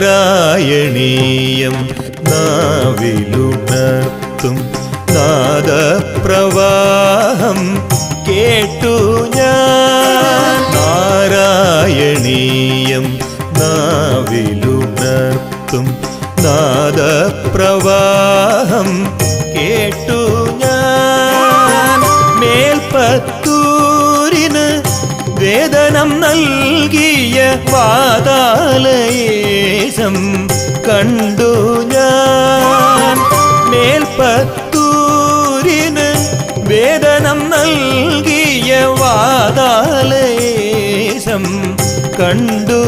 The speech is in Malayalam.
നാരായണീയം നാവിലുണർത്തും നാദപ്രവാഹം കേട്ടു ഞാൻ. നാരായണീയം നാവിലുണർത്തും നാദപ്രവാഹം കേട്ടു ഞാൻ. മേൽപ്പത്തൂരിന് വേദനം നൽകിയ പാതാളയേശം കണ്ടു ഞാൻ. മേൽപ്പത്തൂരിന് വേദനം നൽകിയ പാതാളയേശം കണ്ടു